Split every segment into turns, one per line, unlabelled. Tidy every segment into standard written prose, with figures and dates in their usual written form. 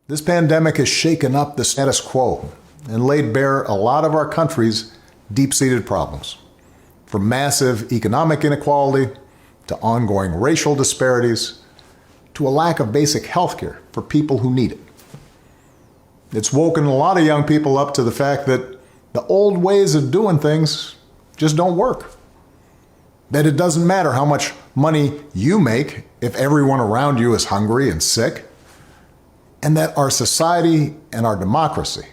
This pandemic has shaken up the status quo and laid bare a lot of our country's deep-seated problems, from massive economic inequality to ongoing racial disparities to a lack of basic health care for people who need it. It's woken a lot of young people up to the fact that the old ways of doing things just don't work. That it doesn't matter how much money you make if everyone around you is hungry and sick, and that our society and our democracy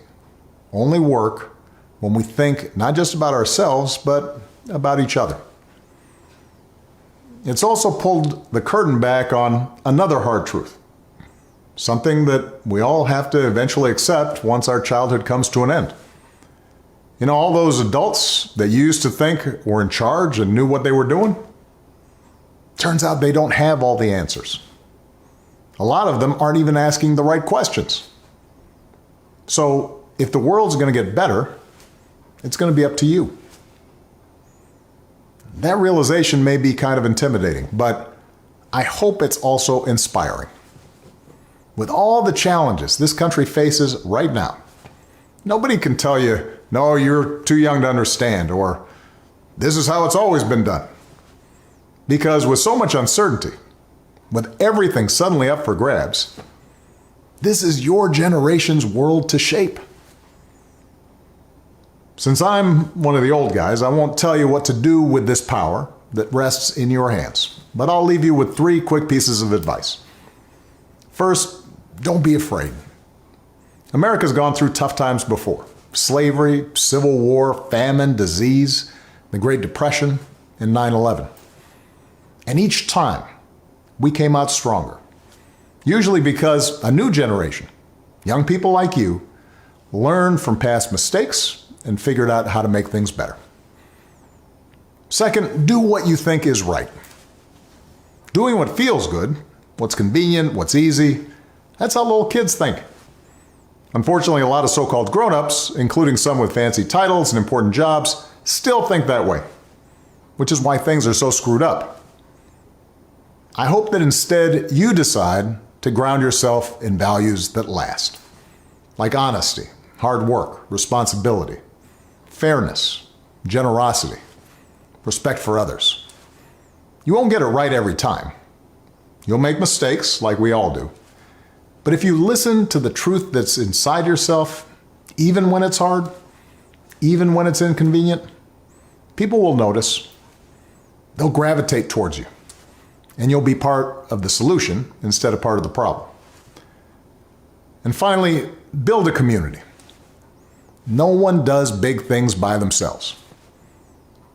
only work when we think not just about ourselves, but about each other. It's also pulled the curtain back on another hard truth, something that we all have to eventually accept once our childhood comes to an end. You know, all those adults that you used to think were in charge and knew what they were doing, turns out they don't have all the answers. A lot of them aren't even asking the right questions. So if the world's going to get better, it's going to be up to you. That realization may be kind of intimidating, but I hope it's also inspiring. With all the challenges this country faces right now, nobody can tell you, no, you're too young to understand, or this is how it's always been done. Because with so much uncertainty, with everything suddenly up for grabs, this is your generation's world to shape. Since I'm one of the old guys, I won't tell you what to do with this power that rests in your hands, but I'll leave you with 3 quick pieces of advice. First, don't be afraid. America's gone through tough times before. Slavery, Civil War, famine, disease, the Great Depression, and 9/11. And each time, we came out stronger. Usually because a new generation, young people like you, learned from past mistakes and figured out how to make things better. Second, do what you think is right. Doing what feels good, what's convenient, what's easy, that's how little kids think. Unfortunately, a lot of so-called grown-ups, including some with fancy titles and important jobs, still think that way, which is why things are so screwed up. I hope that instead you decide to ground yourself in values that last, like honesty, hard work, responsibility, fairness, generosity, respect for others. You won't get it right every time. You'll make mistakes, like we all do. But if you listen to the truth that's inside yourself, even when it's hard, even when it's inconvenient, people will notice. They'll gravitate towards you. And you'll be part of the solution instead of part of the problem. And finally, build a community. No one does big things by themselves.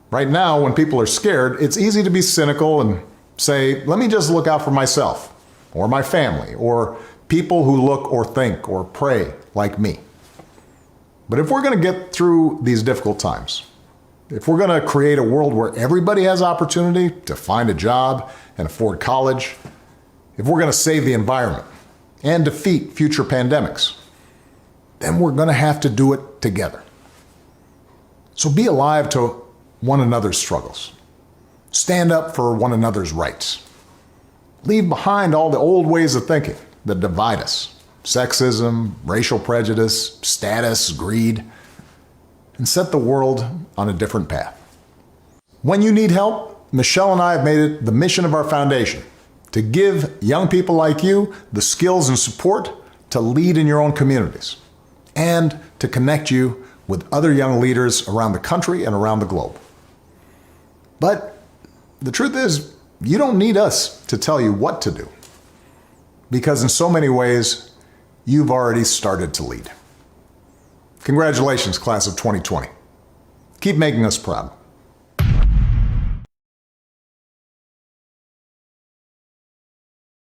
Right now, when people are scared, it's easy to be cynical and say, let me just look out for myself, or my family, or people who look or think or pray like me. But if we're going to get through these difficult times, if we're going to create a world where everybody has opportunity to find a job and afford college, if we're going to save the environment and defeat future pandemics, then we're going to have to do it together. So be alive to one another's struggles. Stand up for one another's rights. Leave behind all the old ways of thinking that divide us: sexism, racial prejudice, status, greed, and set the world on a different path. When you need help, Michelle and I have made it the mission of our foundation to give young people like you the skills and support to lead in your own communities and to connect you with other young leaders around the country and around the globe. But the truth is, you don't need us to tell you what to do, because in so many ways, you've already started to lead. Congratulations, class of 2020. Keep making us proud.